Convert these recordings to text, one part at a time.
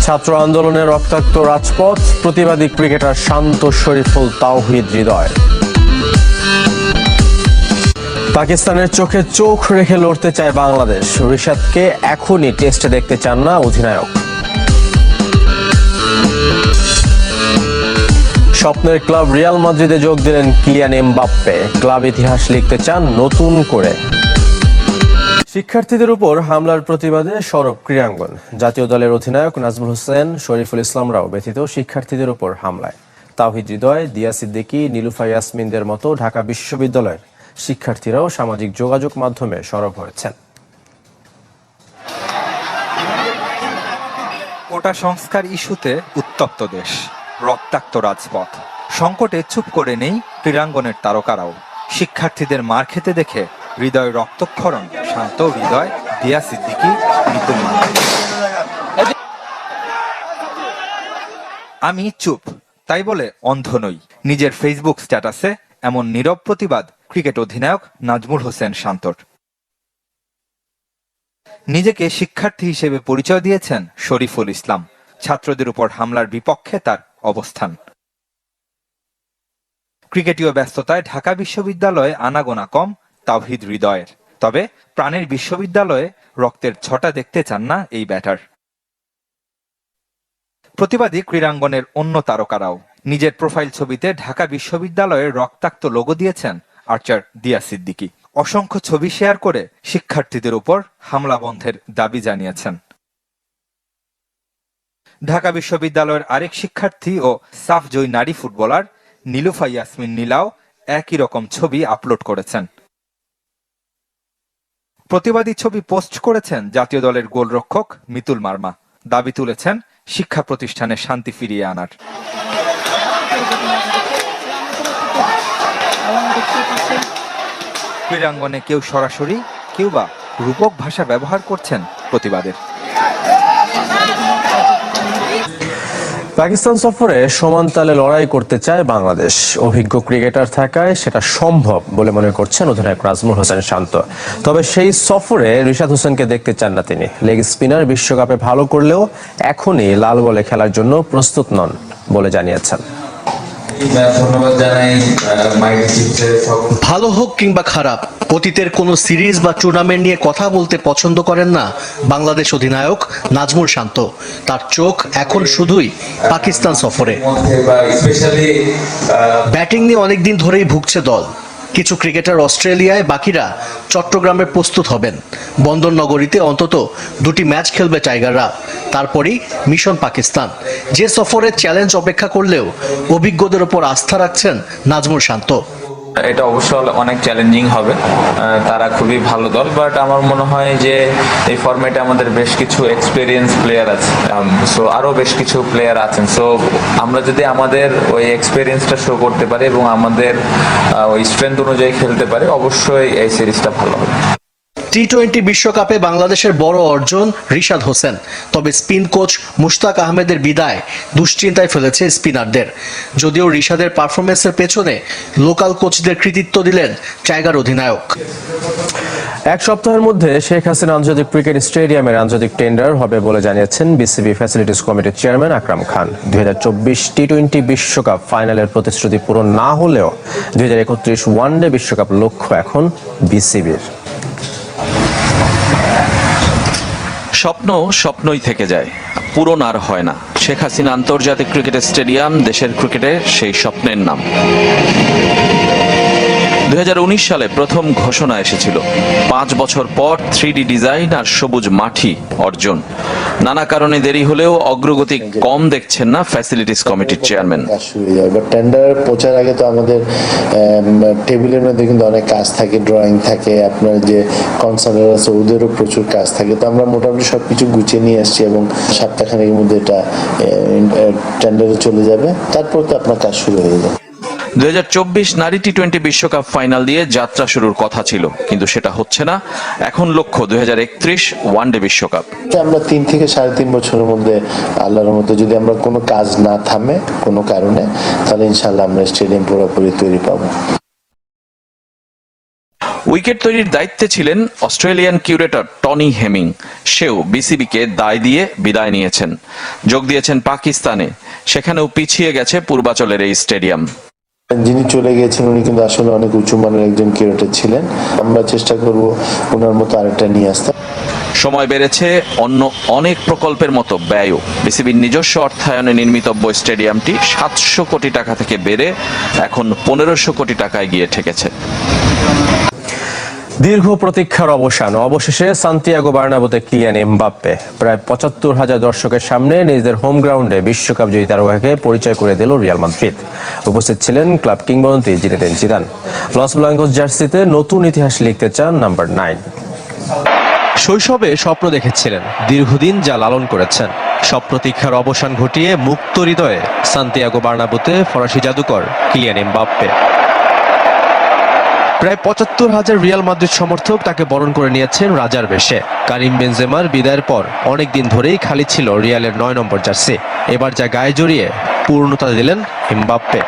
ছাত্র আন্দোলনের রক্তাক্ত রাজপথ, প্রতিবাদী ক্রিকেটার শান্ত শরীফুল তাওহিদ হৃদয়। পাকিস্তানের চোখে চোখ রেখে লড়তে চায় বাংলাদেশ, রিশাদকে এখনই টেস্টে দেখতে চান না অধিনায়ক। স্বপ্নের ক্লাব রিয়াল মাদ্রিদে যোগ দিলেন কিলিয়ান এমবাপ্পে, ক্লাব ইতিহাস লিখতে চান নতুন করে। শিক্ষার্থীদের উপর হামলার প্রতিবাদে সরব ক্রীড়াঙ্গন, জাতীয় দলের অধিনায়ক নাজমুল হোসেন, শরীফুল ইসলামরাও ব্যথিত শিক্ষার্থীদের উপর হামলায়। তাওহিদ হৃদয়, দিয়া সিদ্দিকী, নীলুফা ইয়াসমিনদের মতো ঢাকা বিশ্ববিদ্যালয়ের শিক্ষার্থীরাও সামাজিক যোগাযোগ মাধ্যমে সরব হয়েছেন। কোটা সংস্কার ইস্যুতে উত্তপ্ত দেশ, রক্তাক্ত রাজপথ, সংকটে চুপ করে নেই ক্রীড়াঙ্গনের তারকারাও। শিক্ষার্থীদের মার খেতে দেখে হৃদয় রক্তক্ষরণ, শান্ত হৃদয়, দিয়া সিদ্দিকী, মিতুল মার্মা। আমি চুপ, তাই বলে অন্ধ নই, নিজের ফেসবুক স্ট্যাটাসে এমন নীরব প্রতিবাদ ক্রিকেট অধিনায়ক নাজমুল হোসেন শান্তর। নিজেকে শিক্ষার্থী হিসেবে পরিচয় দিয়েছেন শরীফুল ইসলাম, ছাত্রদের উপর হামলার বিপক্ষে তার অবস্থান। ক্রিকেটীয় ব্যস্ততায় ঢাকা বিশ্ববিদ্যালয়ে আনাগোনা কম তাওহিদ হৃদয়ের, তবে প্রাণের বিশ্ববিদ্যালয়ে রক্তের ছটা দেখতে চান না এই ব্যাটার। প্রতিবাদী ক্রীড়াঙ্গনের অন্য তারকারাও নিজের প্রোফাইল ছবিতে ঢাকা বিশ্ববিদ্যালয়ের রক্তাক্ত লোগো দিয়েছেন আর্চার দিয়া সিদ্দিকী। অসংখ্য ছবি শেয়ার করে শিক্ষার্থীদের উপর হামলা বন্ধের দাবি জানিয়েছেন। ঢাকা বিশ্ববিদ্যালয়ের আরেক শিক্ষার্থী ও সাফ জয়ী নারী ফুটবলার নীলুফা ইয়াসমিন নীলাও একই রকম ছবি আপলোড করেছেন। প্রতিবাদী ছবি পোস্ট করেছেন জাতীয় দলের গোলরক্ষক মিতুল মার্মা, দাবি তুলেছেন শিক্ষা প্রতিষ্ঠানে শান্তি ফিরিয়ে আনার। ক্রীড়াঙ্গনে কেউ সরাসরি, কেউ বা রূপক ভাষা ব্যবহার করছেন প্রতিবাদের। পাকিস্তান সফরে সমান তালে লড়াই করতে চায় বাংলাদেশ, অভিজ্ঞ ক্রিকেটার থাকায় সেটা সম্ভব বলে মনে করছেন অধিনায়ক নাজমুল হোসেন শান্ত। তবে সেই সফরে রিশাদ হোসেনকে দেখতে চান না তিনি। লেগ স্পিনার বিশ্বকাপে ভালো করলেও এখনই লাল বলে খেলার জন্য প্রস্তুত নন বলে জানিয়েছেন। ভালো হোক কিংবা খারাপ, অতীতের কোন সিরিজ বা টুর্নামেন্ট নিয়ে কথা বলতে পছন্দ করেন না বাংলাদেশ অধিনায়ক নাজমুল শান্ত। তার চোখ এখন শুধুই পাকিস্তান সফরে। ব্যাটিং নিয়ে অনেকদিন ধরেই ভুগছে দল। কিছু ক্রিকেটার অস্ট্রেলিয়ায়, বাকিরা চট্টগ্রামে প্রস্তুত হবেন। বন্দর নগরীতে অন্তত 2টি ম্যাচ খেলবে টাইগাররা, তারপরই মিশন পাকিস্তান। যে সফরে চ্যালেঞ্জ অপেক্ষা করলেও অভিজ্ঞদের উপর আস্থা রাখছেন নাজমুল শান্ত। এটা অবশ্য অনেক চ্যালেঞ্জিং হবে, তারা খুবই ভালো দল, বাট আমার মনে হয় যে এই ফরম্যাটে আমাদের বেশ কিছু এক্সপেরিয়েন্স প্লেয়ার আছে, সো আরো বেশ কিছু প্লেয়ার আছেন। সো আমরা যদি আমাদের ওই এক্সপেরিয়েন্সটা শো করতে পারি এবং আমাদের ওই স্ট্রেংথ অনুযায়ী খেলতে পারি, অবশ্যই এই সিরিজটা ভালো হবে। টি-20 বিশ্বকাপে বাংলাদেশের বড় অর্জন রিশাদ হোসেন, তবে স্পিন কোচ মুশতাক আহমেদের বিদায় দুশ্চিন্তায় ফেলেছে স্পিনারদের। যদিও রিশাদের পারফরমেন্সের পেছনে লোকাল কোচদের কৃতিত্ব দিলেন টাইগার অধিনায়ক। এক সপ্তাহের মধ্যে শেখ হাসিনা আন্তর্জাতিক ক্রিকেট স্টেডিয়ামের আন্তর্জাতিক টেন্ডার হবে বলে জানিয়েছেন বিসিবি ফ্যাসিলিটিস কমিটির চেয়ারম্যান আকরাম খান। 2024 টি-20 বিশ্বকাপ ফাইনালের প্রতিশ্রুতি পূরণ না হলেও 2031 ওয়ানডে বিশ্বকাপ লক্ষ্য এখন বিসিবির। স্বপ্ন স্বপ্নই থেকে যায়, পূরণ আর হয় না। শেখ হাসিনা আন্তর্জাতিক ক্রিকেট স্টেডিয়াম দেশের ক্রিকেটে সেই স্বপ্নের নাম। 2019 সালে প্রথম ঘোষণা এসেছিল, 5 বছর পর 3D ডিজাইন আর সবুজ মাঠই অর্জন। নানা কারণে দেরি হলেও অগ্রগতি কম দেখছেন না ফ্যাসিলিটিস কমিটির চেয়ারম্যান। টেন্ডার পৌঁছার আগে তো আমাদের টেবিলের মধ্যে কিন্তু অনেক কাজ থাকে, ড্রয়িং থাকে, আপনার যে কনসার্টার আছে ওদেরও প্রচুর কাজ থাকে। তো আমরা মোটামুটি সবকিছু গুছিয়ে নিয়ে আসছি এবং সপ্তাহখানেকের মধ্যে এটা টেন্ডারে চলে যাবে, তারপর তো আপনার কাজ শুরু হয়ে যাবে। 2024 নারী টি-20 বিশ্বকাপ ফাইনাল দিয়ে যাত্রা শুরুর কথা ছিল, কিন্তু সেটা হচ্ছে না। এখন লক্ষ্য 2031 ওয়ানডে বিশ্বকাপ। আমরা 3 থেকে 3.5 বছরের মধ্যে আল্লাহর মতো যদি আমরা কোনো কাজ না থামে কোনো কারণে, তাহলে ইনশাআল্লাহ আমরা স্টেডিয়াম পুরোপুরি তৈরি পাবো। উইকেট তৈরির দায়িত্বে ছিলেন অস্ট্রেলিয়ান কিউরেটর টনি হেমিং। সেও বিসিবিকে দায় দিয়ে বিদায় নিয়েছেন, যোগ দিয়েছেন পাকিস্তানে। সেখানেও পিছিয়ে গেছে পূর্বাচলের এই স্টেডিয়াম। যিনি চলে গিয়েছেন উনি কিন্তু আসলে অনেক উঁচু মানের একজন ক্রিকেটার ছিলেন। আমরা চেষ্টা করব ওনার মতো আরেকটা নিয়ে আসতে। সময় বেড়েছে অন্য অনেক প্রকল্পের মতো ব্যয়ও। বিসিবির নিজস্ব অর্থায়নে নির্মিতব্য স্টেডিয়ামটি 700 কোটি টাকা থেকে বেড়ে এখন 1500 কোটি টাকায় গিয়ে ঠেকেছে। দীর্ঘ প্রতীক্ষার অবসান, অবশেষে সান্তিয়াগো বার্নাব্যুতে কিলিয়ান এমবাপ্পে প্রায় ৭৫,০০০ দর্শকের সামনে নিজেদের হোম গ্রাউন্ডে বিশ্বকাপ জয়ী তারকাকে পরিচয় করে দিল রিয়াল মাদ্রিদ। উপস্থিত ছিলেন ক্লাব কিংবদন্তি জিনেদিন জিদান। লস ব্লাঙ্কোস জার্সিতে নতুন ইতিহাস লিখতে চান নাম্বার 9। শৈশবে স্বপ্ন দেখেছিলেন, দীর্ঘদিন যা লালন করেছেন। সব প্রতীক্ষার অবসান ঘটিয়ে মুক্ত হৃদয়ে সান্তিয়াগো বার্নাব্যুতে ফরাসি জাদুকর কিলিয়ান এমবাপ্পে। প্রায় ৭৫,০০০ রিয়াল মাদ্রিদ সমর্থক তাকে বরণ করে নিয়েছেন রাজার বেশে। কারিম বেনজেমার বিদায়ের পর অনেকদিন ধরেই খালি ছিল রিয়ালের ৯ নম্বর জার্সি। এবার যা গায়ে জড়িয়ে পূর্ণতা দিলেন এমবাপ্পে।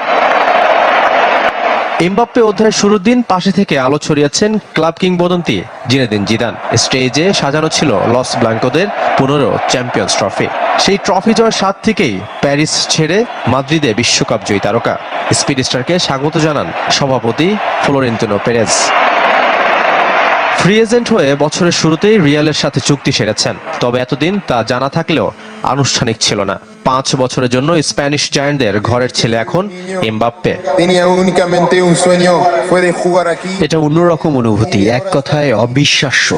এমবাপ্পে অধ্যায়ের শুরুর দিন পাশে থেকে আলো ছড়িয়েছেন ক্লাব কিংবদন্তি জিনেদিন জিদান। স্টেজে সাজানো ছিল লস ব্লাঙ্কোদের 15 চ্যাম্পিয়ন্স ট্রফি। সেই ট্রফি জয়ের স্বাদ থেকেই প্যারিস ছেড়ে মাদ্রিদে বিশ্বকাপ জয়ী তারকা। স্পিড স্টারকে স্বাগত জানান সভাপতি ফ্লোরেন্তিনো পেরেজ। ফ্রি এজেন্ট হয়ে বছরের শুরুতেই রিয়ালের সাথে চুক্তি সেরেছেন, তবে এতদিন তা জানা থাকলেও আনুষ্ঠানিক ছিল না। 5 বছরের জন্য স্প্যানিশ জায়ান্টদের ঘরের ছেলে এখন এমবাপ্পে। এটা অন্যরকম অনুভূতি, এক কথায় অবিশ্বাস্য।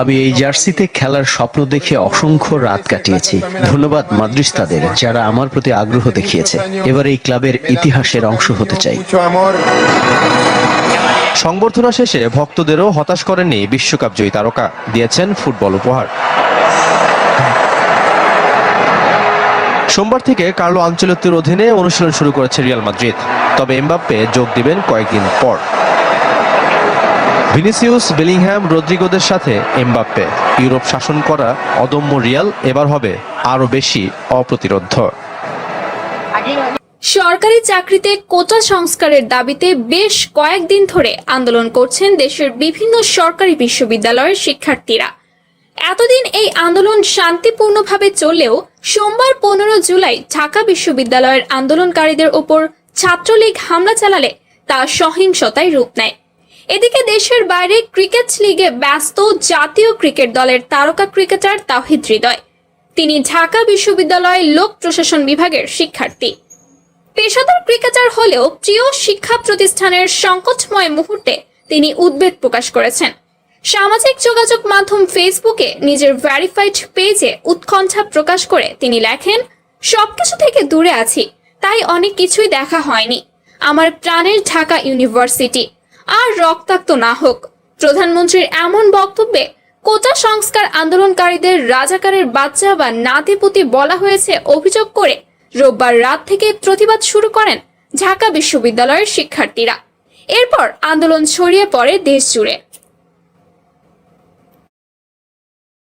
আমি এই জার্সিতে খেলার স্বপ্ন দেখে অসংখ্য রাত কাটিয়েছি। ধন্যবাদ মাদ্রিস্তাদের যারা আমার প্রতি আগ্রহ দেখিয়েছে। এবার এই ক্লাবের ইতিহাসের অংশ হতে চাই। সংবর্ধনা শেষে ভক্তদেরও হতাশ করেননি বিশ্বকাপ জয়ী তারকা, দিয়েছেন ফুটবল উপহার। সোমবার থেকে কার্লো আনচেলত্তির অধীনে অনুশীলন শুরু করেছে রিয়াল মাদ্রিদ, তবে এমবাপ্পে যোগ দিবেন কয়েকদিন পর। ভিনিসিয়াস, বেলিংহ্যাম, রদ্রিগোদের সাথে এমবাপ্পে। ইউরোপ শাসন করা অদম্য রিয়াল এবার হবে আরো বেশি অপ্রতিরোধ্য। সরকারি চাকরিতে কোটা সংস্কারের দাবিতে বেশ কয়েকদিন ধরে আন্দোলন করছেন দেশের বিভিন্ন সরকারি বিশ্ববিদ্যালয়ের শিক্ষার্থীরা। এতদিন এই আন্দোলন শান্তিপূর্ণভাবে চললেও সোমবার 15 জুলাই ঢাকা বিশ্ববিদ্যালয়ের আন্দোলনকারীদের ওপর ছাত্রলীগ হামলা চালালে তা সহিংসতায় রূপ নেয়। এদিকে দেশের বাইরে ক্রিকেট লিগে ব্যস্ত জাতীয় ক্রিকেট দলের তারকা ক্রিকেটার তাওহিদ হৃদয়। তিনি ঢাকা বিশ্ববিদ্যালয়ের লোক প্রশাসন বিভাগের শিক্ষার্থী। পেশাদার ক্রিকেটার হলেও প্রিয় শিক্ষা প্রতিষ্ঠানের সংকটময় মুহূর্তে তিনি উদ্বেগ প্রকাশ করেছেন। সামাজিক যোগাযোগ মাধ্যম ফেসবুকে নিজের ভেরিফাইড পেজে উৎকণ্ঠা প্রকাশ করে তিনি লেখেন, সবকিছু থেকে দূরে আছি, তাই অনেক কিছুই দেখা হয়নি। আমার প্রাণের ঢাকা ইউনিভার্সিটি আর রক্তাক্ত না হোক। প্রধানমন্ত্রীর এমন বক্তব্যে কোটা সংস্কার আন্দোলনকারীদের রাজাকারের বাচ্চা বা নাতিপুতি বলা হয়েছে অভিযোগ করে রোববার রাত থেকে প্রতিবাদ শুরু করেন ঢাকা বিশ্ববিদ্যালয়ের শিক্ষার্থীরা। এরপর আন্দোলন ছড়িয়ে পড়ে দেশ জুড়ে।